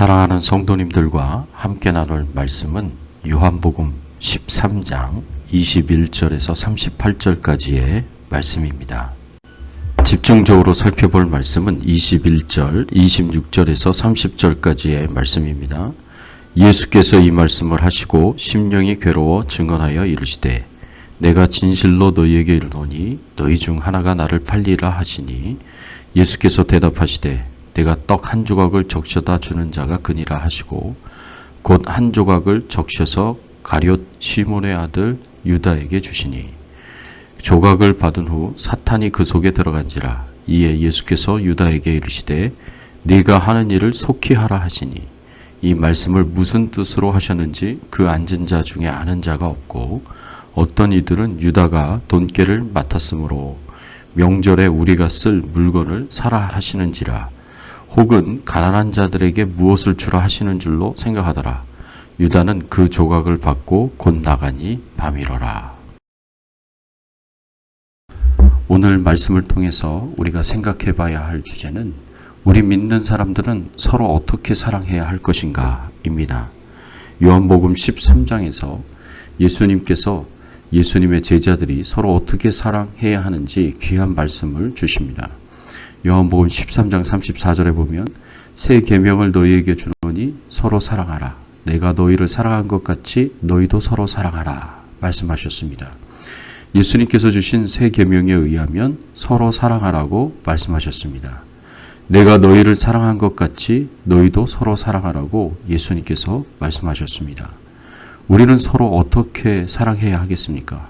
사랑하는 성도님들과 함께 나눌 말씀은 요한복음 13장 21절에서 38절까지의 말씀입니다. 집중적으로 살펴볼 말씀은 21절, 26절에서 30절까지의 말씀입니다. 예수께서 이 말씀을 하시고 심령이 괴로워 증언하여 이르시되 내가 진실로 너희에게 이르노니 너희 중 하나가 나를 팔리라 하시니 예수께서 대답하시되 내가 떡 한 조각을 적셔다 주는 자가 그니라 하시고 곧 한 조각을 적셔서 가룟 시몬의 아들 유다에게 주시니 조각을 받은 후 사탄이 그 속에 들어간지라. 이에 예수께서 유다에게 이르시되 네가 하는 일을 속히 하라 하시니 이 말씀을 무슨 뜻으로 하셨는지 그 앉은 자 중에 아는 자가 없고 어떤 이들은 유다가 돈깨를 맡았으므로 명절에 우리가 쓸 물건을 사라 하시는지라 혹은 가난한 자들에게 무엇을 주라 하시는 줄로 생각하더라. 유다는 그 조각을 받고 곧 나가니 밤이러라. 오늘 말씀을 통해서 우리가 생각해 봐야 할 주제는 우리 믿는 사람들은 서로 어떻게 사랑해야 할 것인가 입니다. 요한복음 13장에서 예수님께서 예수님의 제자들이 서로 어떻게 사랑해야 하는지 귀한 말씀을 주십니다. 요한복음 13장 34절에 보면 새 계명을 너희에게 주노니 서로 사랑하라. 내가 너희를 사랑한 것 같이 너희도 서로 사랑하라 말씀하셨습니다. 예수님께서 주신 새 계명에 의하면 서로 사랑하라고 말씀하셨습니다. 내가 너희를 사랑한 것 같이 너희도 서로 사랑하라고 예수님께서 말씀하셨습니다. 우리는 서로 어떻게 사랑해야 하겠습니까?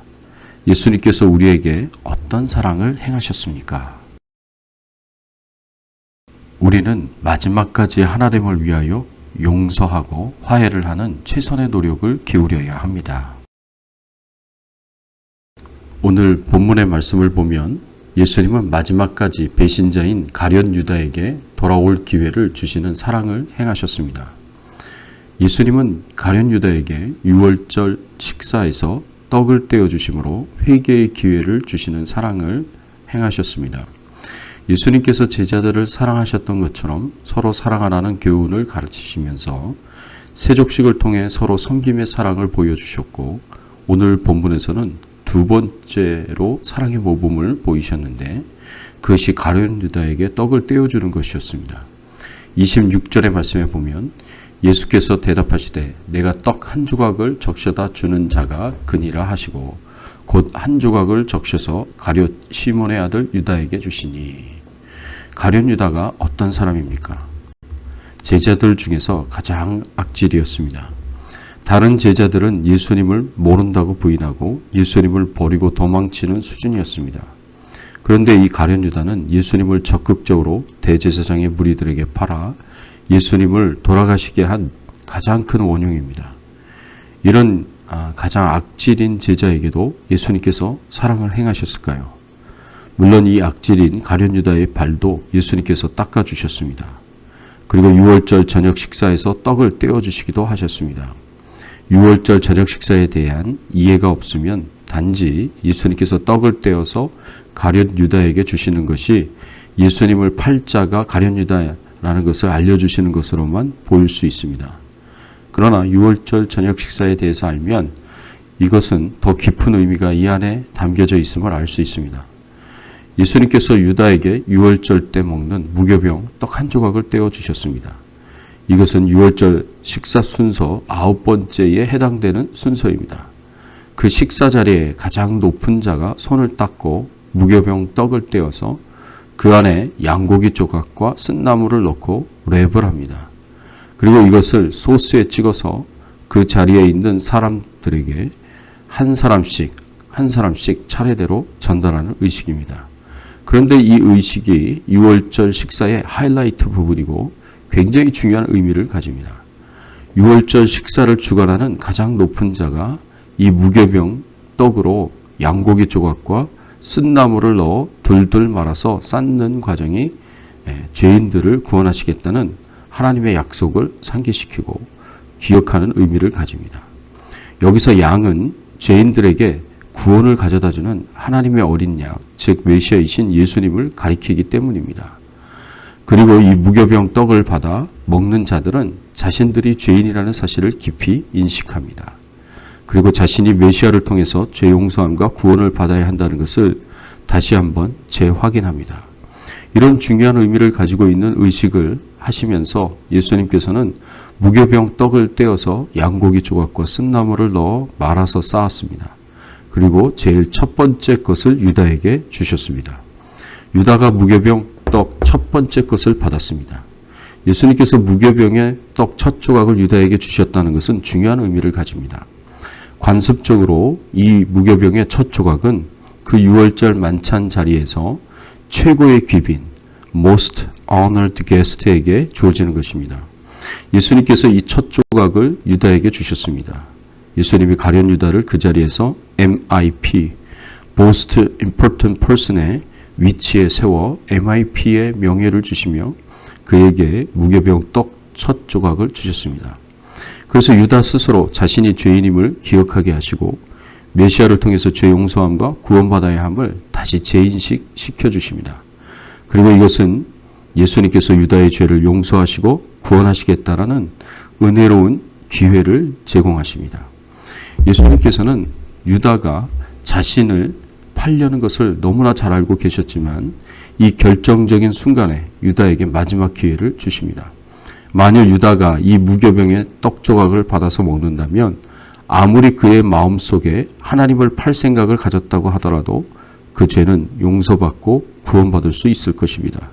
예수님께서 우리에게 어떤 사랑을 행하셨습니까? 우리는 마지막까지 하나님을 위하여 용서하고 화해를 하는 최선의 노력을 기울여야 합니다. 오늘 본문의 말씀을 보면 예수님은 마지막까지 배신자인 가룟 유다에게 돌아올 기회를 주시는 사랑을 행하셨습니다. 예수님은 가룟 유다에게 유월절 식사에서 떡을 떼어 주심으로 회개의 기회를 주시는 사랑을 행하셨습니다. 예수님께서 제자들을 사랑하셨던 것처럼 서로 사랑하라는 교훈을 가르치시면서 세족식을 통해 서로 섬김의 사랑을 보여주셨고 오늘 본문에서는 두 번째로 사랑의 모범을 보이셨는데 그것이 가룟 유다에게 떡을 떼어주는 것이었습니다. 26절의 말씀에 보면 예수께서 대답하시되 내가 떡 한 조각을 적셔다 주는 자가 그니라 하시고 곧 한 조각을 적셔서 가룟 시몬의 아들 유다에게 주시니 가룟 유다가 어떤 사람입니까? 제자들 중에서 가장 악질이었습니다. 다른 제자들은 예수님을 모른다고 부인하고 예수님을 버리고 도망치는 수준이었습니다. 그런데 이 가룟 유다는 예수님을 적극적으로 대제사장의 무리들에게 팔아 예수님을 돌아가시게 한 가장 큰 원흉입니다. 이런 가장 악질인 제자에게도 예수님께서 사랑을 행하셨을까요? 물론 이 악질인 가룟 유다의 발도 예수님께서 닦아주셨습니다. 그리고 유월절 저녁 식사에서 떡을 떼어주시기도 하셨습니다. 유월절 저녁 식사에 대한 이해가 없으면 단지 예수님께서 떡을 떼어서 가룟 유다에게 주시는 것이 예수님을 팔 자가 가룟 유다라는 것을 알려주시는 것으로만 보일 수 있습니다. 그러나 유월절 저녁 식사에 대해서 알면 이것은 더 깊은 의미가 이 안에 담겨져 있음을 알 수 있습니다. 예수님께서 유다에게 유월절 때 먹는 무교병 떡 한 조각을 떼어주셨습니다. 이것은 유월절 식사 순서 9번째에 해당되는 순서입니다. 그 식사 자리에 가장 높은 자가 손을 닦고 무교병 떡을 떼어서 그 안에 양고기 조각과 쓴나물을 넣고 랩을 합니다. 그리고 이것을 소스에 찍어서 그 자리에 있는 사람들에게 한 사람씩 차례대로 전달하는 의식입니다. 그런데 이 의식이 유월절 식사의 하이라이트 부분이고 굉장히 중요한 의미를 가집니다. 유월절 식사를 주관하는 가장 높은 자가 이 무교병 떡으로 양고기 조각과 쓴나물을 넣어 둘둘 말아서 쌓는 과정이 죄인들을 구원하시겠다는 하나님의 약속을 상기시키고 기억하는 의미를 가집니다. 여기서 양은 죄인들에게 구원을 가져다주는 하나님의 어린 양, 즉 메시아이신 예수님을 가리키기 때문입니다. 그리고 이 무교병 떡을 받아 먹는 자들은 자신들이 죄인이라는 사실을 깊이 인식합니다. 그리고 자신이 메시아를 통해서 죄 용서함과 구원을 받아야 한다는 것을 다시 한번 재확인합니다. 이런 중요한 의미를 가지고 있는 의식을 하시면서 예수님께서는 무교병 떡을 떼어서 양고기 조각과 쓴나물을 넣어 말아서 쌓았습니다. 그리고 제일 첫 번째 것을 유다에게 주셨습니다. 유다가 무교병 떡 첫 번째 것을 받았습니다. 예수님께서 무교병의 떡 첫 조각을 유다에게 주셨다는 것은 중요한 의미를 가집니다. 관습적으로 이 무교병의 첫 조각은 그 6월절 만찬 자리에서 최고의 귀빈, most honored guest에게 주어지는 것입니다. 예수님께서 이 첫 조각을 유다에게 주셨습니다. 예수님이 가룟 유다를 그 자리에서 MIP, most important person의 위치에 세워 MIP의 명예를 주시며 그에게 무교병 떡 첫 조각을 주셨습니다. 그래서 유다 스스로 자신이 죄인임을 기억하게 하시고 메시아를 통해서 죄 용서함과 구원받아야 함을 다시 재인식시켜 주십니다. 그리고 이것은 예수님께서 유다의 죄를 용서하시고 구원하시겠다라는 은혜로운 기회를 제공하십니다. 예수님께서는 유다가 자신을 팔려는 것을 너무나 잘 알고 계셨지만 이 결정적인 순간에 유다에게 마지막 기회를 주십니다. 만일 유다가 이 무교병의 떡 조각을 받아서 먹는다면 아무리 그의 마음속에 하나님을 팔 생각을 가졌다고 하더라도 그 죄는 용서받고 구원받을 수 있을 것입니다.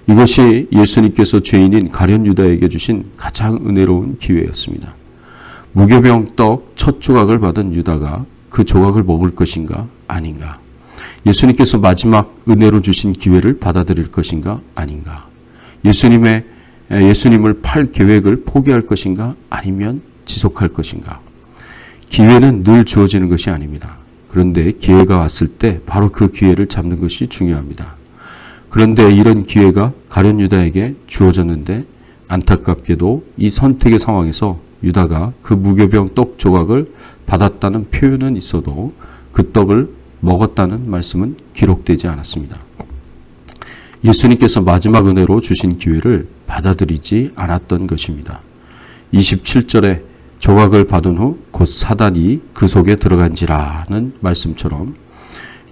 이것이 예수님께서 죄인인 가룟 유다에게 주신 가장 은혜로운 기회였습니다. 무교병 떡 첫 조각을 받은 유다가 그 조각을 먹을 것인가 아닌가? 예수님께서 마지막 은혜로 주신 기회를 받아들일 것인가 아닌가? 예수님을 팔 계획을 포기할 것인가 아니면 지속할 것인가? 기회는 늘 주어지는 것이 아닙니다. 그런데 기회가 왔을 때 바로 그 기회를 잡는 것이 중요합니다. 그런데 이런 기회가 가룟 유다에게 주어졌는데 안타깝게도 이 선택의 상황에서 유다가 그 무교병 떡 조각을 받았다는 표현은 있어도 그 떡을 먹었다는 말씀은 기록되지 않았습니다. 예수님께서 마지막 은혜로 주신 기회를 받아들이지 않았던 것입니다. 27절에 조각을 받은 후 곧 사단이 그 속에 들어간지라는 말씀처럼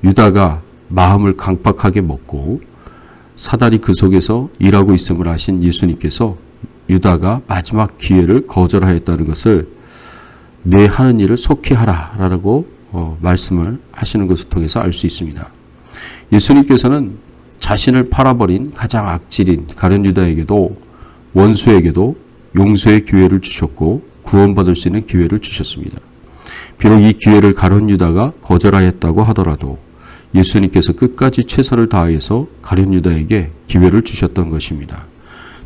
유다가 마음을 강팍하게 먹고 사단이 그 속에서 일하고 있음을 아신 예수님께서 유다가 마지막 기회를 거절하였다는 것을 내 하는 일을 속히 하라라고 말씀을 하시는 것을 통해서 알 수 있습니다. 예수님께서는 자신을 팔아버린 가장 악질인 가룟 유다에게도 원수에게도 용서의 기회를 주셨고 구원받을 수 있는 기회를 주셨습니다. 비록 이 기회를 가룟 유다가 거절하였다고 하더라도 예수님께서 끝까지 최선을 다해서 가룟 유다에게 기회를 주셨던 것입니다.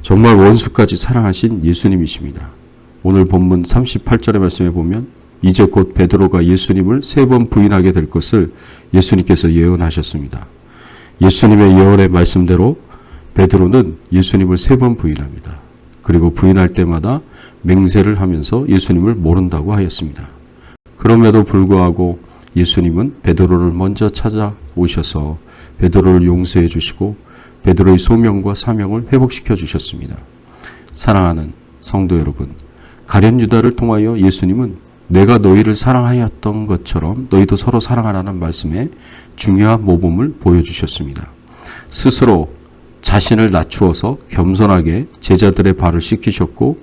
정말 원수까지 사랑하신 예수님이십니다. 오늘 본문 38절의 말씀에 보면 이제 곧 베드로가 예수님을 3번 부인하게 될 것을 예수님께서 예언하셨습니다. 예수님의 예언의 말씀대로 베드로는 예수님을 3번 부인합니다. 그리고 부인할 때마다 맹세를 하면서 예수님을 모른다고 하였습니다. 그럼에도 불구하고 예수님은 베드로를 먼저 찾아오셔서 베드로를 용서해 주시고 베드로의 소명과 사명을 회복시켜 주셨습니다. 사랑하는 성도 여러분, 가룟 유다를 통하여 예수님은 내가 너희를 사랑하였던 것처럼 너희도 서로 사랑하라는 말씀에 중요한 모범을 보여주셨습니다. 스스로 자신을 낮추어서 겸손하게 제자들의 발을 씻기셨고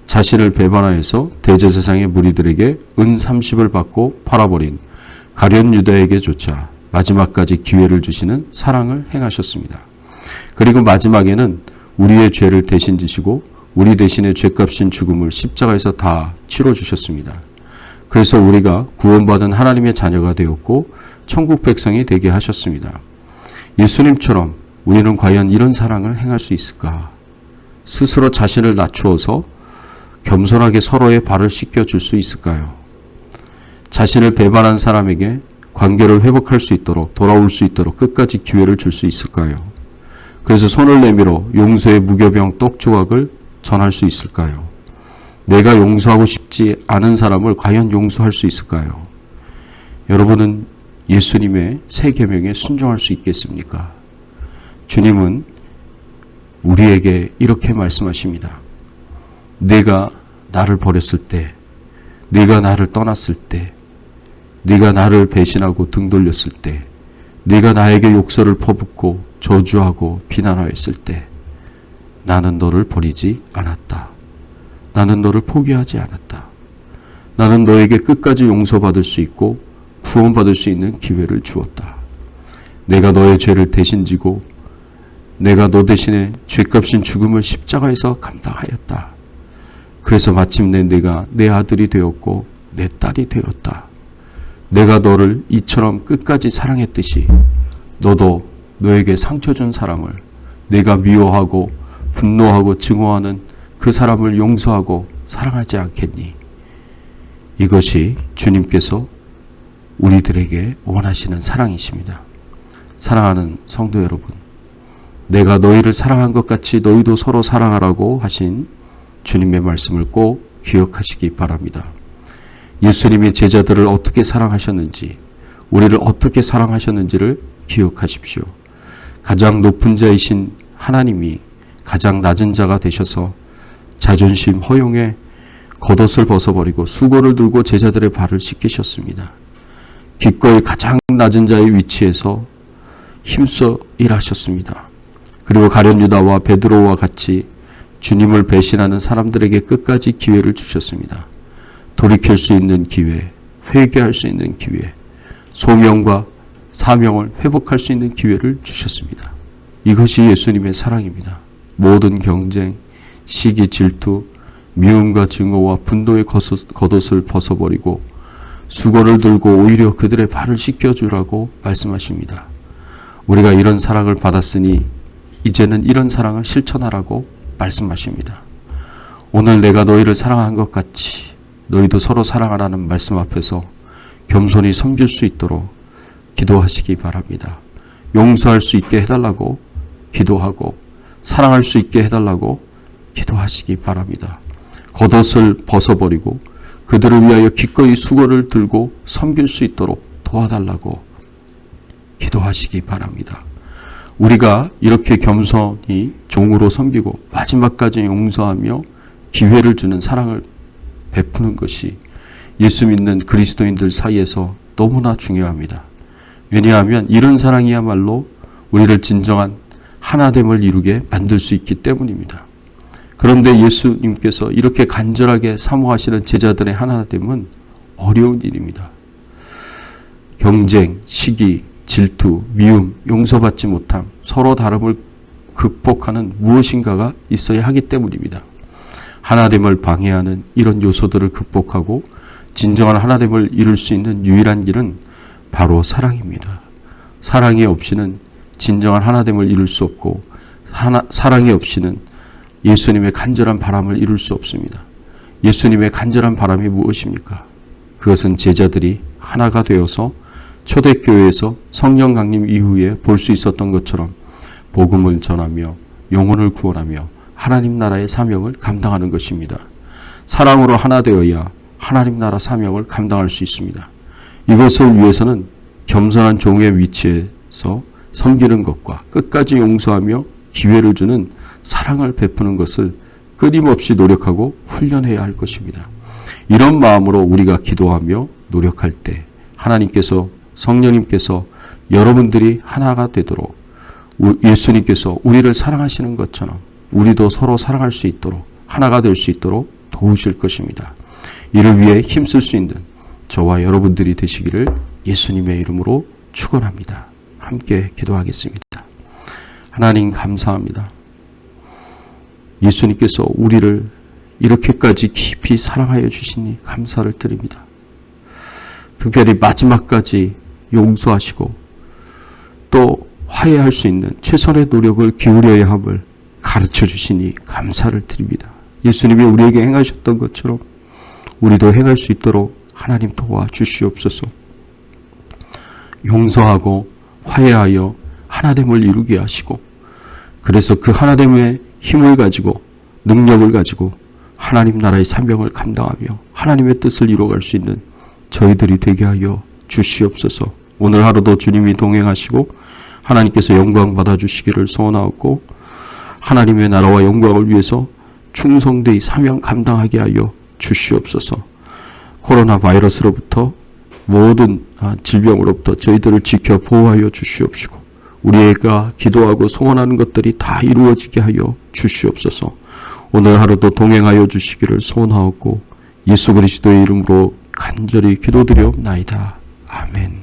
자신을 배반하여서 대제사장의 무리들에게 은 30을 받고 팔아버린 가룟 유다에게조차 마지막까지 기회를 주시는 사랑을 행하셨습니다. 그리고 마지막에는 우리의 죄를 대신 지시고 우리 대신의 죄값인 죽음을 십자가에서 다 치러주셨습니다. 그래서 우리가 구원받은 하나님의 자녀가 되었고 천국 백성이 되게 하셨습니다. 예수님처럼 우리는 과연 이런 사랑을 행할 수 있을까? 스스로 자신을 낮추어서 겸손하게 서로의 발을 씻겨줄 수 있을까요? 자신을 배반한 사람에게 관계를 회복할 수 있도록 돌아올 수 있도록 끝까지 기회를 줄 수 있을까요? 그래서 손을 내밀어 용서의 무교병 떡 조각을 전할 수 있을까요? 내가 용서하고 싶지 않은 사람을 과연 용서할 수 있을까요? 여러분은 예수님의 새 계명에 순종할 수 있겠습니까? 주님은 우리에게 이렇게 말씀하십니다. 네가 나를 버렸을 때, 네가 나를 떠났을 때, 네가 나를 배신하고 등 돌렸을 때, 네가 나에게 욕설을 퍼붓고 저주하고 비난하였을 때 나는 너를 버리지 않았다. 나는 너를 포기하지 않았다. 나는 너에게 끝까지 용서받을 수 있고 구원받을 수 있는 기회를 주었다. 내가 너의 죄를 대신 지고 내가 너 대신에 죄값인 죽음을 십자가에서 감당하였다. 그래서 마침내 내가 내 아들이 되었고 내 딸이 되었다. 내가 너를 이처럼 끝까지 사랑했듯이 너도 너에게 상처 준 사람을, 내가 미워하고 분노하고 증오하는 그 사람을 용서하고 사랑하지 않겠니? 이것이 주님께서 우리들에게 원하시는 사랑이십니다. 사랑하는 성도 여러분, 내가 너희를 사랑한 것 같이 너희도 서로 사랑하라고 하신 주님의 말씀을 꼭 기억하시기 바랍니다. 예수님이 제자들을 어떻게 사랑하셨는지, 우리를 어떻게 사랑하셨는지를 기억하십시오. 가장 높은 자이신 하나님이 가장 낮은 자가 되셔서 자존심 허용에 겉옷을 벗어버리고 수고를 들고 제자들의 발을 씻기셨습니다. 기꺼이 가장 낮은 자의 위치에서 힘써 일하셨습니다. 그리고 가룟 유다와 베드로와 같이 주님을 배신하는 사람들에게 끝까지 기회를 주셨습니다. 돌이킬 수 있는 기회, 회개할 수 있는 기회, 소명과 사명을 회복할 수 있는 기회를 주셨습니다. 이것이 예수님의 사랑입니다. 모든 경쟁, 시기, 질투, 미움과 증오와 분노의 겉옷을 벗어버리고 수고를 들고 오히려 그들의 발을 씻겨주라고 말씀하십니다. 우리가 이런 사랑을 받았으니 이제는 이런 사랑을 실천하라고 말씀하십니다. 오늘 내가 너희를 사랑한 것 같이 너희도 서로 사랑하라는 말씀 앞에서 겸손히 섬길 수 있도록 기도하시기 바랍니다. 용서할 수 있게 해달라고 기도하고 사랑할 수 있게 해달라고 기도하시기 바랍니다. 겉옷을 벗어버리고 그들을 위하여 기꺼이 수고를 들고 섬길 수 있도록 도와달라고 기도하시기 바랍니다. 우리가 이렇게 겸손히 종으로 섬기고 마지막까지 용서하며 기회를 주는 사랑을 베푸는 것이 예수 믿는 그리스도인들 사이에서 너무나 중요합니다. 왜냐하면 이런 사랑이야말로 우리를 진정한 하나됨을 이루게 만들 수 있기 때문입니다. 그런데 예수님께서 이렇게 간절하게 사모하시는 제자들의 하나됨은 어려운 일입니다. 경쟁, 시기, 질투, 미움, 용서받지 못함, 서로 다름을 극복하는 무엇인가가 있어야 하기 때문입니다. 하나됨을 방해하는 이런 요소들을 극복하고 진정한 하나됨을 이룰 수 있는 유일한 길은 바로 사랑입니다. 사랑이 없이는 진정한 하나됨을 이룰 수 없고 사랑이 없이는 예수님의 간절한 바람을 이룰 수 없습니다. 예수님의 간절한 바람이 무엇입니까? 그것은 제자들이 하나가 되어서 초대교회에서 성령 강림 이후에 볼 수 있었던 것처럼 복음을 전하며 영혼을 구원하며 하나님 나라의 사명을 감당하는 것입니다. 사랑으로 하나 되어야 하나님 나라 사명을 감당할 수 있습니다. 이것을 위해서는 겸손한 종의 위치에서 섬기는 것과 끝까지 용서하며 기회를 주는 사랑을 베푸는 것을 끊임없이 노력하고 훈련해야 할 것입니다. 이런 마음으로 우리가 기도하며 노력할 때 하나님께서 성령님께서 여러분들이 하나가 되도록 예수님께서 우리를 사랑하시는 것처럼 우리도 서로 사랑할 수 있도록 하나가 될 수 있도록 도우실 것입니다. 이를 위해 힘쓸 수 있는 저와 여러분들이 되시기를 예수님의 이름으로 축원합니다. 함께 기도하겠습니다. 하나님 감사합니다. 예수님께서 우리를 이렇게까지 깊이 사랑하여 주시니 감사를 드립니다. 특별히 마지막까지 용서하시고 또 화해할 수 있는 최선의 노력을 기울여야 함을 가르쳐 주시니 감사를 드립니다. 예수님이 우리에게 행하셨던 것처럼 우리도 행할 수 있도록 하나님 도와주시옵소서. 용서하고 화해하여 하나됨을 이루게 하시고 그래서 그 하나됨의 힘을 가지고 능력을 가지고 하나님 나라의 사명을 감당하며 하나님의 뜻을 이루어갈 수 있는 저희들이 되게 하여 주시옵소서. 오늘 하루도 주님이 동행하시고 하나님께서 영광 받아주시기를 소원하옵고 하나님의 나라와 영광을 위해서 충성되이 사명 감당하게 하여 주시옵소서. 코로나 바이러스로부터 모든 질병으로부터 저희들을 지켜 보호하여 주시옵시고 우리가 기도하고 소원하는 것들이 다 이루어지게 하여 주시옵소서. 오늘 하루도 동행하여 주시기를 소원하옵고 예수 그리스도의 이름으로 간절히 기도드리옵나이다. 아멘.